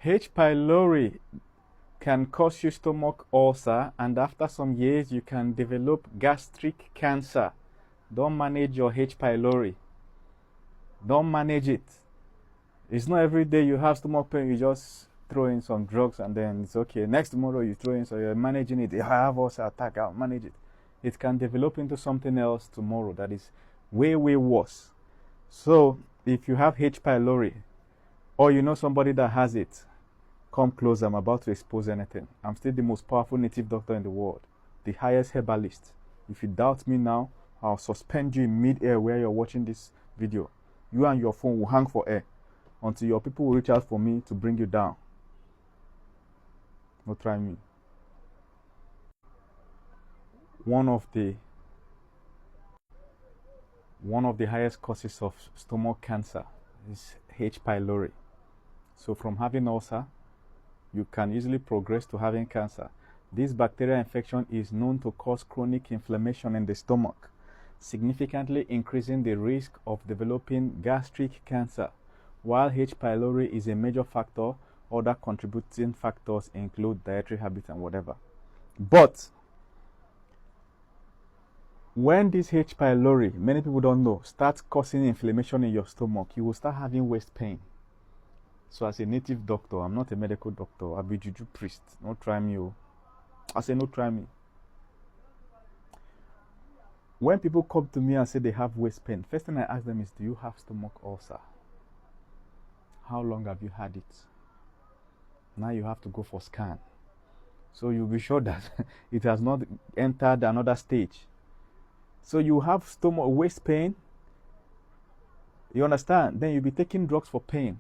H. pylori can cause you stomach ulcer, and after some years you can develop gastric cancer. Don't manage your H. pylori. Don't manage it. It's not every day you have stomach pain, you just throw in some drugs and then it's okay. Next tomorrow you throw in, so you're managing it. If I have ulcer attack, I'll manage it. It can develop into something else tomorrow that is way, way worse. So if you have H. pylori or you know somebody that has it, come close. I'm about to expose anything. I'm still the most powerful native doctor in the world, the highest herbalist. If you doubt me now, I'll suspend you in mid-air where you're watching this video. You and your phone will hang for air until your people will reach out for me to bring you down. Don't try me. One of the highest causes of stomach cancer is H. pylori. So from having ulcer, you can easily progress to having cancer. This bacterial infection is known to cause chronic inflammation in the stomach, significantly increasing the risk of developing gastric cancer. While H. pylori is a major factor, other contributing factors include dietary habits and whatever. But when this H. pylori, many people don't know, starts causing inflammation in your stomach, you will start having waist pain. So as a native doctor, I'm not a medical doctor, I'll be juju priest. Don't try me. I say no, try me. When people come to me and say they have waist pain, first thing I ask them is, do you have stomach ulcer? How long have you had it? Now you have to go for scan. So you'll be sure that it has not entered another stage. So you have stomach waist pain. You understand? Then you'll be taking drugs for pain.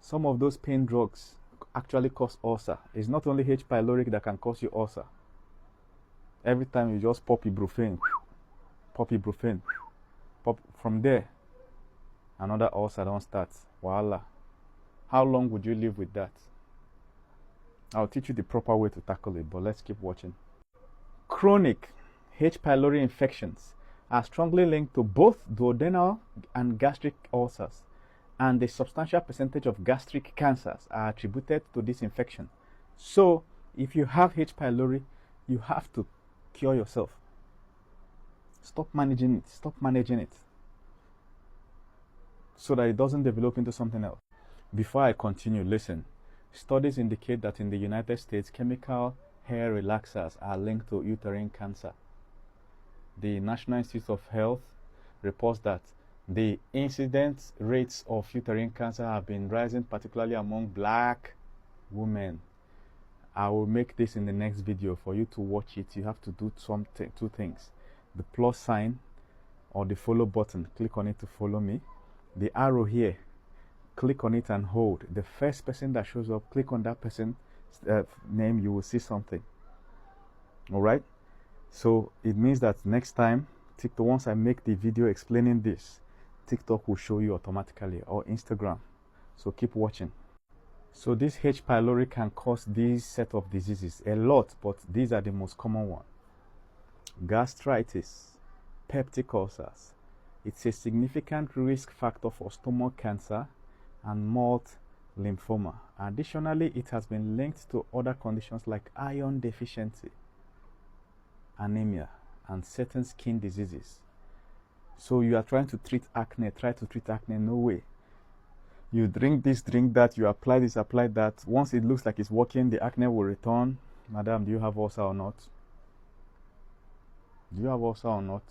Some of those pain drugs actually cause ulcer. It's not only H. pylori that can cause you ulcer. Every time you just pop ibuprofen, pop from there, another ulcer don't start. Voila. How long would you live with that? I'll teach you the proper way to tackle it, but let's keep watching. Chronic H. pylori infections are strongly linked to both duodenal and gastric ulcers, and a substantial percentage of gastric cancers are attributed to this infection. So, if you have H. pylori, you have to cure yourself. Stop managing it so that it doesn't develop into something else. Before I continue, listen. Studies indicate that in the United States, chemical hair relaxers are linked to uterine cancer. The National Institute of Health reports that the incidence rates of uterine cancer have been rising, particularly among black women. I will make this in the next video. For you to watch it, you have to do two things. The plus sign or the follow button, click on it to follow me. The arrow here, click on it and hold. The first person that shows up, click on that person's name, you will see something. All right? So it means that next time, TikTok, once I make the video explaining this, TikTok will show you automatically, or Instagram. So keep watching. So this H. pylori can cause these set of diseases, a lot, but these are the most common ones. Gastritis, peptic ulcers. It's a significant risk factor for stomach cancer and malt lymphoma. Additionally, it has been linked to other conditions like iron deficiency, anemia, and certain skin diseases. So you are trying to treat acne, no way. You drink this, drink that, you apply this, apply that. Once it looks like it's working, the acne will return. Madam, do you have ulcer or not? Do you have ulcer or not?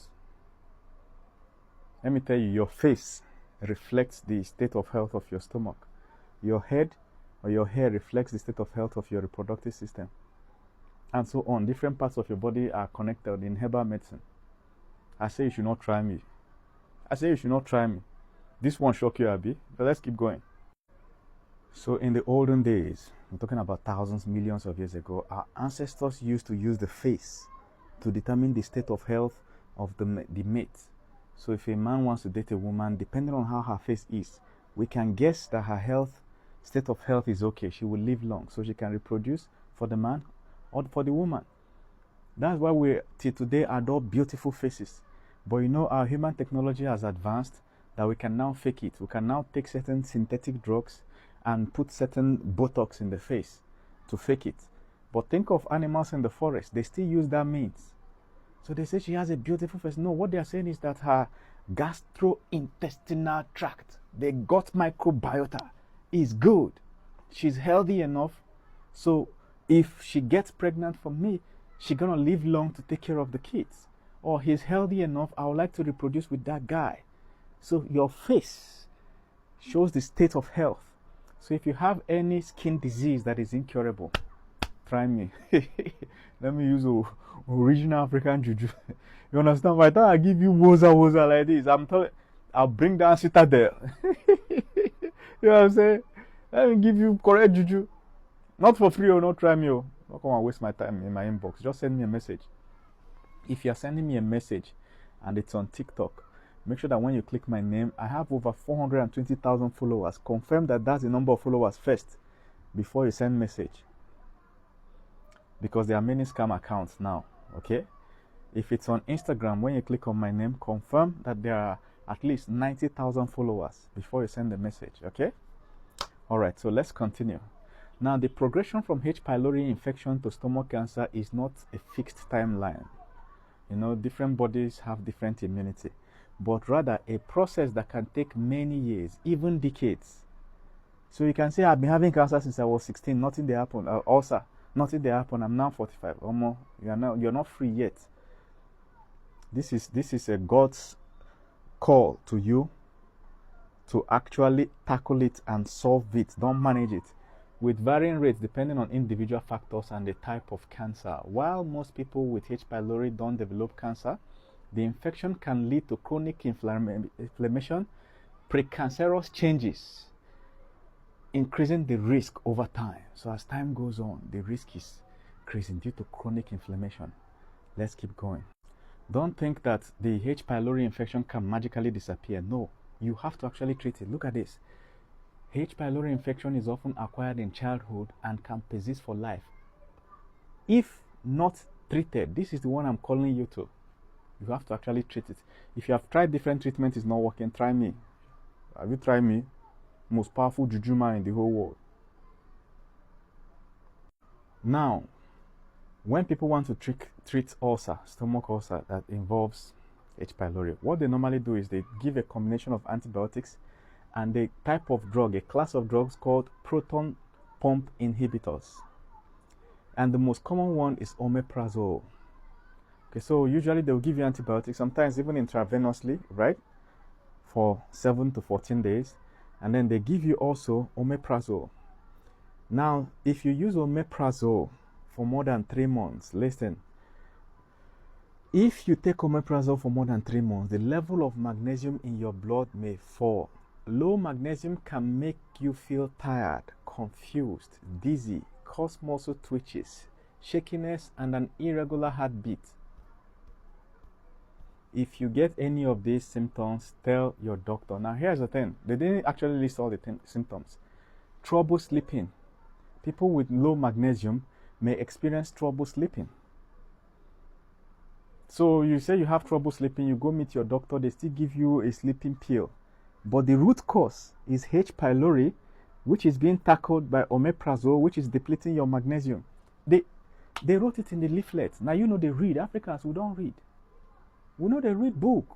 Let me tell you, your face reflects the state of health of your stomach. Your head or your hair reflects the state of health of your reproductive system. And so on. Different parts of your body are connected in herbal medicine. I say you should not try me. This one shock you, Abby, but let's keep going. So in the olden days, I'm talking about thousands, millions of years ago, our ancestors used to use the face to determine the state of health of the mate. So if a man wants to date a woman, depending on how her face is, we can guess that her state of health is okay. She will live long, so she can reproduce for the man or for the woman. That's why we till today adore beautiful faces. But you know, our human technology has advanced that we can now fake it. We can now take certain synthetic drugs and put certain Botox in the face to fake it. But think of animals in the forest. They still use that means. So they say she has a beautiful face. No, what they are saying is that her gastrointestinal tract, the gut microbiota, is good. She's healthy enough. So if she gets pregnant from me, she's going to live long to take care of the kids. Or he's healthy enough, I would like to reproduce with that guy. So your face shows the state of health. So if you have any skin disease that is incurable, try me. Let me use original African juju. You understand? By the time I give you woza like this, I'll bring down Citadel. You know what I'm saying? Let me give you correct juju. Not for free or not try me. Not come and waste my time in my inbox. Just send me a message. If you're sending me a message and it's on TikTok, make sure that when you click my name, I have over 420,000 followers. Confirm that that's the number of followers first before you send message. Because there are many scam accounts now, okay? If it's on Instagram, when you click on my name, confirm that there are at least 90,000 followers before you send the message, okay? All right, so let's continue. Now, the progression from H. pylori infection to stomach cancer is not a fixed timeline. You know, different bodies have different immunity, but rather a process that can take many years, even decades. So you can say, I've been having cancer since I was 16, nothing they happened. Ulcer, nothing they happened. I'm now 45. Almost, you're not free yet. This is a God's call to you to actually tackle it and solve it. Don't manage it. With varying rates depending on individual factors and the type of cancer. While most people with H. pylori don't develop cancer, the infection can lead to chronic inflammation, precancerous changes, increasing the risk over time. So as time goes on, the risk is increasing due to chronic inflammation. Let's keep going. Don't think that the H. pylori infection can magically disappear. No, you have to actually treat it. Look at this. H. pylori infection is often acquired in childhood and can persist for life. If not treated, this is the one I'm calling you to. You have to actually treat it. If you have tried different treatments, it's not working, try me. Have you tried me? Most powerful juju man in the whole world. Now, when people want to treat ulcer, stomach ulcer that involves H. pylori, what they normally do is they give a combination of antibiotics and a type of drug, a class of drugs called proton pump inhibitors. And the most common one is omeprazole. Okay, so usually they'll give you antibiotics, sometimes even intravenously, right? For 7 to 14 days. And then they give you also omeprazole. Now, if you use omeprazole for more than 3 months, listen, if you take omeprazole for more than 3 months, the level of magnesium in your blood may fall. Low magnesium can make you feel tired, confused, dizzy, cause muscle twitches, shakiness, and an irregular heartbeat. If you get any of these symptoms, tell your doctor. Now, here's the thing. They didn't actually list all the symptoms. Trouble sleeping. People with low magnesium may experience trouble sleeping. So you say you have trouble sleeping, you go meet your doctor, they still give you a sleeping pill. But the root cause is H. pylori, which is being tackled by omeprazole, which is depleting your magnesium. They wrote it in the leaflet. Now, you know they read. Africans, we don't read. We know they read book.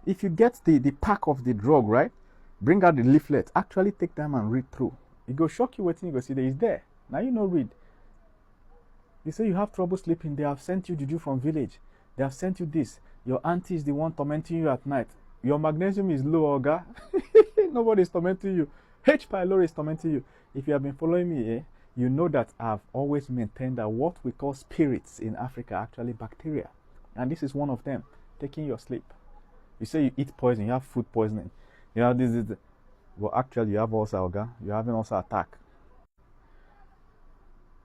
If you get the pack of the drug, right, bring out the leaflet, actually take time and read through. It go shock you waiting, you go see that it's there. Now you know read. You say you have trouble sleeping, they have sent you juju from village. They have sent you this. Your auntie is the one tormenting you at night. Your magnesium is low, Oga. Nobody is tormenting you. H. pylori is tormenting you. If you have been following me, you know that I've always maintained that what we call spirits in Africa are actually bacteria. And this is one of them, taking your sleep. You say you eat poison, you have food poisoning. You have this. Well, actually, you have ulcer, Oga. You're having ulcer attack.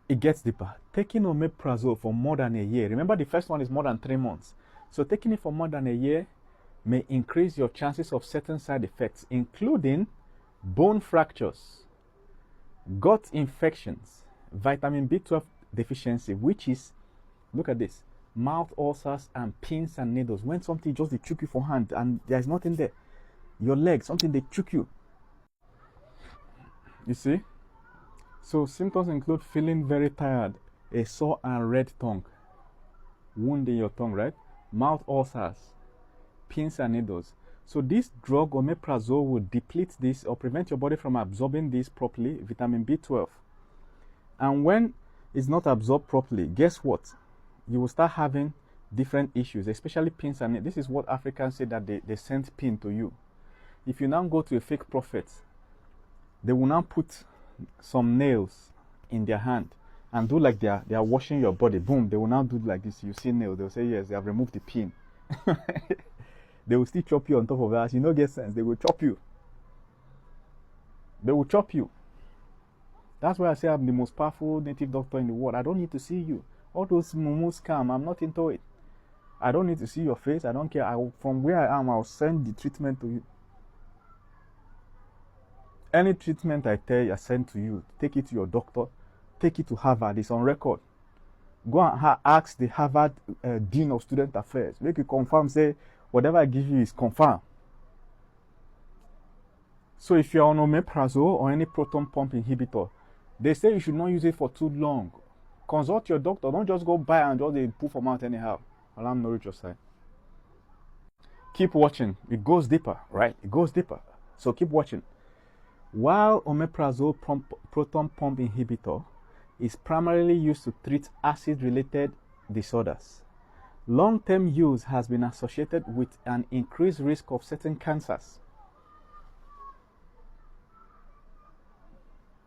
It gets deeper. Taking omeprazole for more than a year. Remember, the first one is more than 3 months. So taking it for more than a year may increase your chances of certain side effects, including bone fractures, gut infections, vitamin B12 deficiency, which is, look at this, mouth ulcers and pins and needles. When something just they choke you for hand and there's nothing there, your leg, something they choke you. You see? So symptoms include feeling very tired, a sore and red tongue, wound in your tongue, right? Mouth ulcers, pins and needles. So this drug, omeprazole, will deplete this or prevent your body from absorbing this properly, vitamin B12. And when it's not absorbed properly, guess what? You will start having different issues, especially pins and this is what Africans say, that they send pin to you. If you now go to a fake prophet, they will now put some nails in their hand and do like they are washing your body. Boom, they will now do like this. You see nails, they'll say yes, they have removed the pin. They will still chop you on top of that. You know, get sense, they will chop you. They will chop you. That's why I say I'm the most powerful native doctor in the world. I don't need to see you. All those mumu scam, I'm not into it. I don't need to see your face. I don't care. From where I am, I'll send the treatment to you. Any treatment I tell you, I send to you. Take it to your doctor. Take it to Harvard. It's on record. Go and ask the Harvard Dean of Student Affairs. Make you confirm, say, whatever I give you is confirmed. So if you're on omeprazole or any proton pump inhibitor, they say you should not use it for too long. Consult your doctor. Don't just go buy and just put them out anyhow. Alarm no reach your side. Keep watching. It goes deeper, right? It goes deeper. So keep watching. While omeprazole proton pump inhibitor is primarily used to treat acid-related disorders, long-term use has been associated with an increased risk of certain cancers.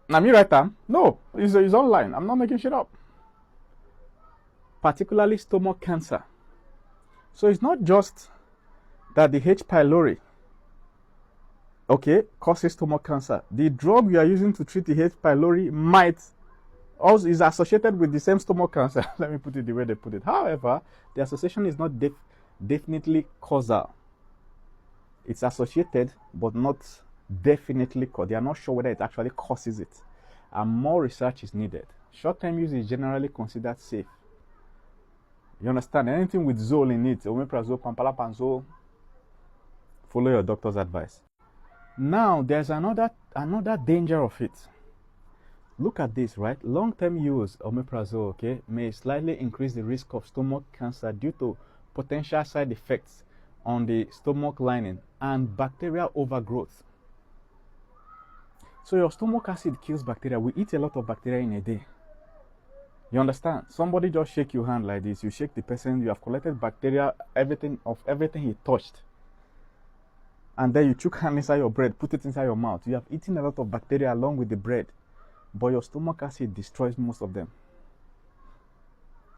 Now, me right now? No, it's online. I'm not making shit up. Particularly stomach cancer. So it's not just that the H. pylori, okay, causes stomach cancer. The drug you are using to treat the H. pylori might also is associated with the same stomach cancer. Let me put it the way they put it. However, the association is not definitely causal. It's associated, but not definitely causal. They are not sure whether it actually causes it. And more research is needed. Short-term use is generally considered safe. You understand? Anything with zole in it, omeprazole, pampalapanzole, follow your doctor's advice. Now, there's another danger of it. Look at this, right? Long-term use of omeprazole, okay, may slightly increase the risk of stomach cancer due to potential side effects on the stomach lining and bacterial overgrowth. So your stomach acid kills bacteria. We eat a lot of bacteria in a day. You understand? Somebody just shake your hand like this. You shake the person. You have collected bacteria, everything he touched. And then you took hand inside your bread, put it inside your mouth. You have eaten a lot of bacteria along with the bread. But your stomach acid destroys most of them.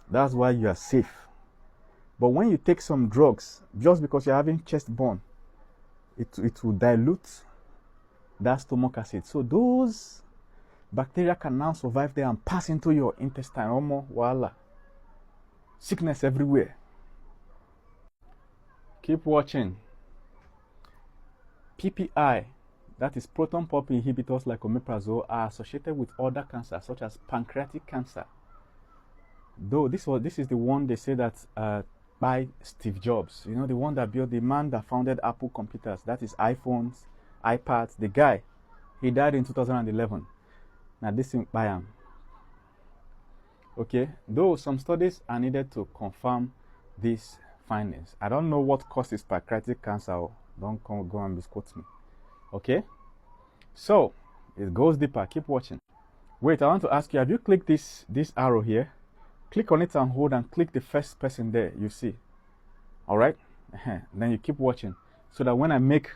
That's why you are safe. But when you take some drugs, just because you're having chest burn, it will dilute that stomach acid. So those bacteria can now survive there and pass into your intestine. Omo, voila. Sickness everywhere. Keep watching. PPI, that is proton pump inhibitors like omeprazole, are associated with other cancers such as pancreatic cancer. Though this is the one they say that by Steve Jobs, you know, the one that built, the man that founded Apple computers, that is iPhones, iPads, the guy. He died in 2011. Now this thing by him. Okay, though some studies are needed to confirm these findings. I don't know what causes pancreatic cancer. Don't go and misquote me. Okay, so it goes deeper. Keep watching. Wait, I want to ask you, have you clicked this arrow here? Click on it and hold and click the first person there you see. All right, then you keep watching so that when I make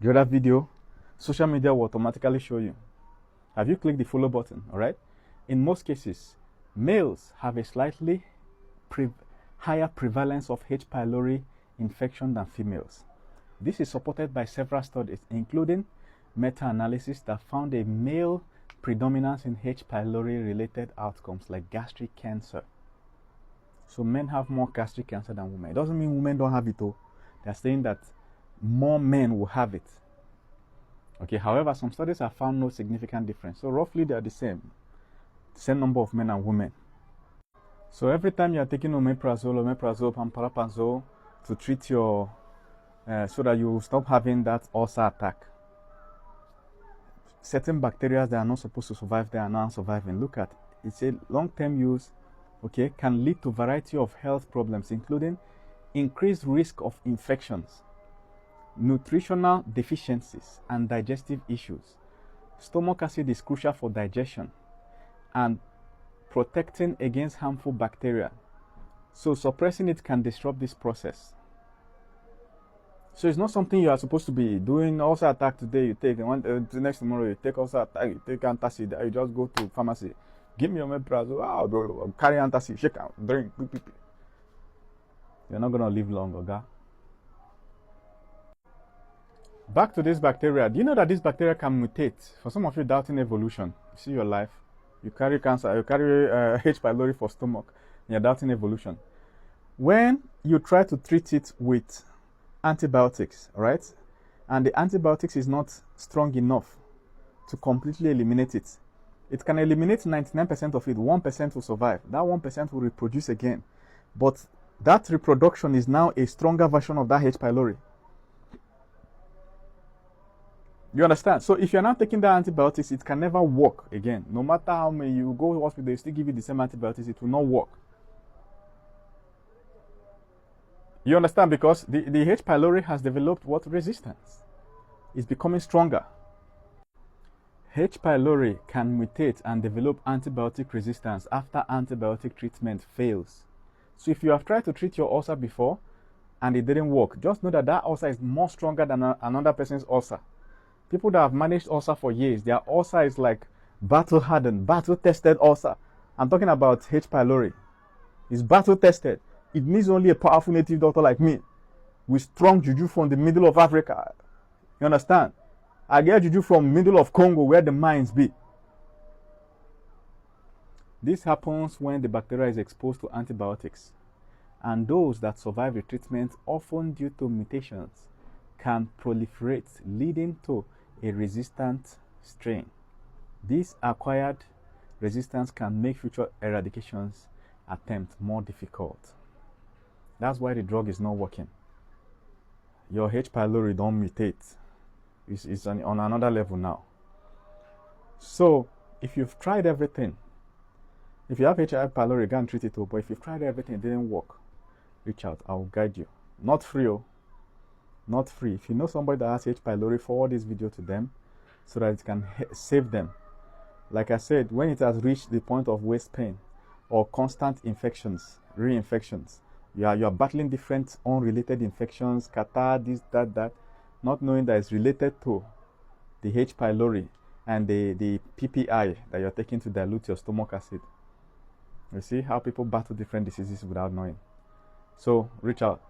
the other video, social media will automatically show you. Have you clicked the follow button? All right. In most cases, males have a slightly higher prevalence of H. pylori infection than females. This is supported by several studies, including meta-analysis that found a male predominance in H. pylori related outcomes like gastric cancer. So men have more gastric cancer than women. It doesn't mean women don't have it though. They're saying that more men will have it. Okay, however, some studies have found no significant difference. So roughly they are the same number of men and women. So every time you are taking omeprazole, pampalapanzole to treat your, so that you stop having that ulcer attack, certain bacteria that are not supposed to survive there are now surviving. Look at it's a long-term use, okay, can lead to a variety of health problems, including increased risk of infections, nutritional deficiencies, and digestive issues. Stomach acid is crucial for digestion and protecting against harmful bacteria. So suppressing it can disrupt this process. So it's not something you are supposed to be doing. Ulcer attack today, you take, and the next tomorrow you take ulcer attack, you take antacid, you just go to pharmacy, give me your omeprazole, carry antacid, shake out, drink, You're not going to live long, okay? Back to this bacteria. Do you know that this bacteria can mutate? For some of you doubting evolution, you see your life, you carry cancer, you carry H. pylori for stomach, and you're doubting evolution. When you try to treat it with antibiotics, right? And the antibiotics is not strong enough to completely eliminate it. It can eliminate 99% of it, 1% will survive. That 1% will reproduce again. But that reproduction is now a stronger version of that H. pylori. You understand? So if you're not taking the antibiotics, it can never work again. No matter how many you go to hospital, they still give you the same antibiotics, it will not work. You understand? Because the H. pylori has developed what? Resistance. It's becoming stronger. H. pylori can mutate and develop antibiotic resistance after antibiotic treatment fails. So if you have tried to treat your ulcer before and it didn't work, just know that that ulcer is more stronger than another person's ulcer. People that have managed ulcer for years, their ulcer is like battle-hardened, battle-tested ulcer. I'm talking about H. pylori. It's battle-tested. It needs only a powerful native doctor like me with strong juju from the middle of Africa. You understand? I get juju from middle of Congo where the mines be. This happens when the bacteria is exposed to antibiotics. And those that survive the treatment, often due to mutations, can proliferate, leading to a resistant strain. This acquired resistance can make future eradications attempt more difficult. That's why the drug is not working. Your H. pylori don't mutate. It's on another level now. So, if you've tried everything, if you have H. pylori, you can treat it all, but if you've tried everything, it didn't work, reach out. I will guide you. Not free, oh. Not free. If you know somebody that has H. pylori, forward this video to them so that it can save them. Like I said, when it has reached the point of waist pain or constant infections, reinfections, you are battling different unrelated infections, catarrh, this, that, not knowing that it's related to the H. pylori and the PPI that you're taking to dilute your stomach acid. You see how people battle different diseases without knowing. So reach out.